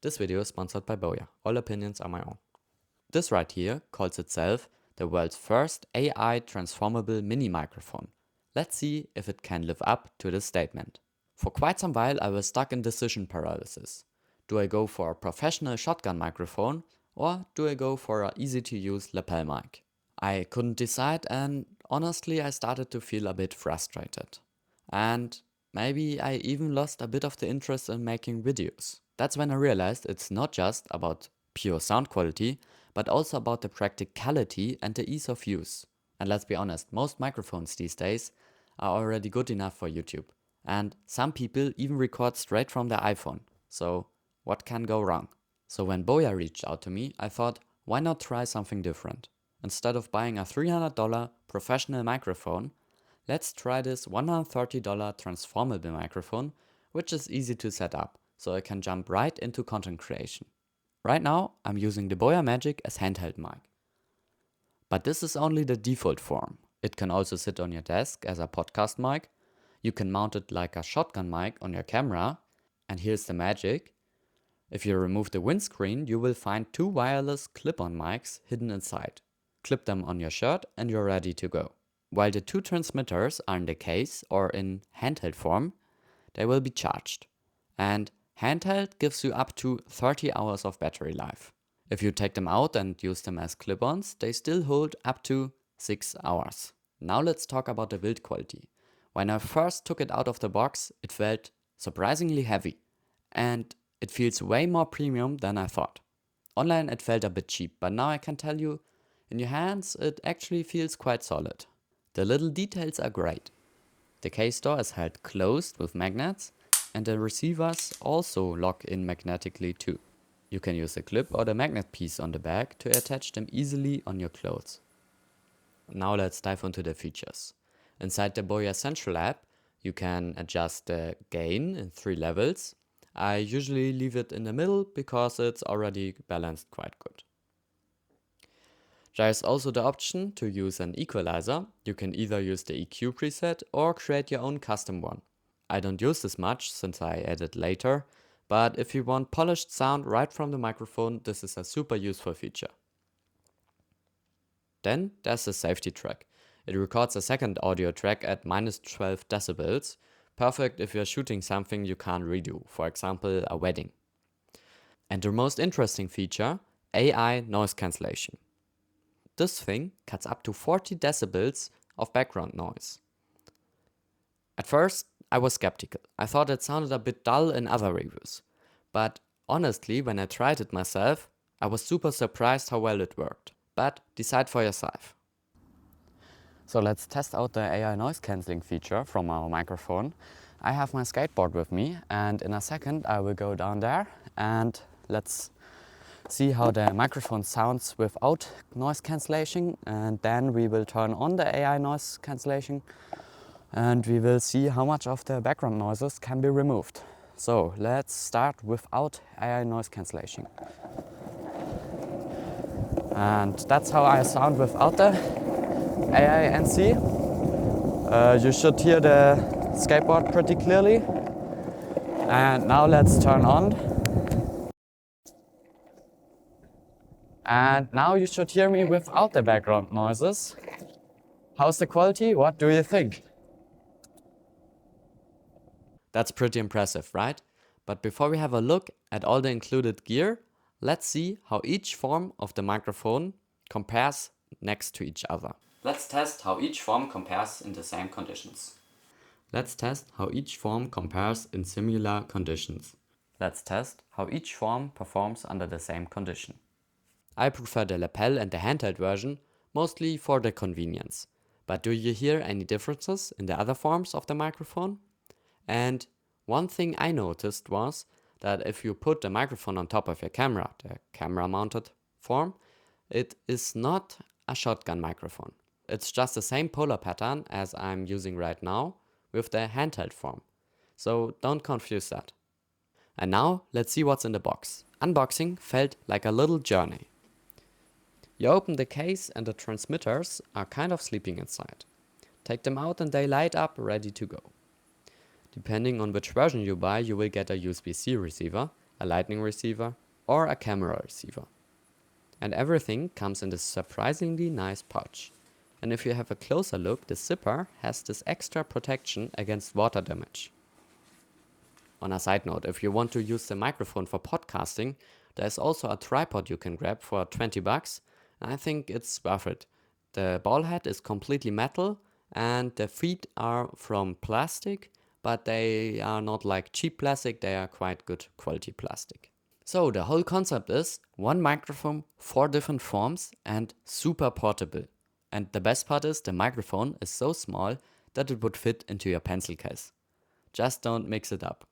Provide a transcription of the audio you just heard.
This video is sponsored by BOYA. All opinions are my own. This right here calls itself the world's first AI transformable mini microphone. Let's see if it can live up to this statement. For quite some while I was stuck in decision paralysis. Do I go for a professional shotgun microphone or do I go for an easy to use lapel mic? I couldn't decide and honestly I started to feel a bit frustrated. And maybe I even lost a bit of the interest in making videos. That's when I realized it's not just about pure sound quality, but also about the practicality and the ease of use. And let's be honest, most microphones these days are already good enough for YouTube. And some people even record straight from their iPhone. So what can go wrong? So when Boya reached out to me, I thought, why not try something different? Instead of buying a $300 professional microphone, let's try this $130 transformable microphone, which is easy to set up, so I can jump right into content creation. Right now, I'm using the Boyamic as handheld mic. But this is only the default form. It can also sit on your desk as a podcast mic. You can mount it like a shotgun mic on your camera. And here's the magic. If you remove the windscreen, you will find two wireless clip-on mics hidden inside. Clip them on your shirt and you're ready to go. While the two transmitters are in the case or in handheld form, they will be charged. And handheld gives you up to 30 hours of battery life. If you take them out and use them as clip-ons, they still hold up to 6 hours. Now let's talk about the build quality. When I first took it out of the box, it felt surprisingly heavy. And it feels way more premium than I thought. Online it felt a bit cheap, but now I can tell you, in your hands it actually feels quite solid. The little details are great. The case door is held closed with magnets and the receivers also lock in magnetically too. You can use the clip or the magnet piece on the back to attach them easily on your clothes. Now let's dive into the features. Inside the BOYA Central app, you can adjust the gain in 3 levels. I usually leave it in the middle because it's already balanced quite good. There is also the option to use an equalizer. You can either use the EQ preset or create your own custom one. I don't use this much since I add it later, but if you want polished sound right from the microphone, this is a super useful feature. Then there's the safety track. It records a second audio track at -12 decibels, perfect if you're shooting something you can't redo, for example a wedding. And the most interesting feature, AI noise cancellation. This thing cuts up to 40 decibels of background noise. At first, I was skeptical. I thought it sounded a bit dull in other reviews. But honestly, when I tried it myself, I was super surprised how well it worked. But decide for yourself. So let's test out the AI noise cancelling feature from our microphone. I have my skateboard with me and in a second I will go down there and let's see how the microphone sounds without noise cancellation, and then we will turn on the AI noise cancellation and we will see how much of the background noises can be removed. So let's start without AI noise cancellation. And that's how I sound without the AI NC. You should hear the skateboard pretty clearly. And now let's turn on. And now you should hear me without the background noises. How's the quality? What do you think? That's pretty impressive, right? But before we have a look at all the included gear, let's see how each form of the microphone compares next to each other. Let's test how each form compares in the same conditions. Let's test how each form compares in similar conditions. Let's test how each form performs under the same condition. I prefer the lapel and the handheld version, mostly for the convenience. But do you hear any differences in the other forms of the microphone? And one thing I noticed was that if you put the microphone on top of your camera, the camera mounted form, it is not a shotgun microphone. It's just the same polar pattern as I'm using right now with the handheld form. So don't confuse that. And now let's see what's in the box. Unboxing felt like a little journey. You open the case and the transmitters are kind of sleeping inside. Take them out and they light up ready to go. Depending on which version you buy, you will get a USB-C receiver a lightning receiver, or a camera receiver. And everything comes in this surprisingly nice pouch. And if you have a closer look, the zipper has this extra protection against water damage. On a side note, if you want to use the microphone for podcasting, there's also a tripod you can grab for 20 bucks. And I think it's worth it. The ball head is completely metal and the feet are from plastic, but they are not like cheap plastic, they are quite good quality plastic. So the whole concept is one microphone, 4 different forms and super portable. And the best part is the microphone is so small that it would fit into your pencil case. Just don't mix it up.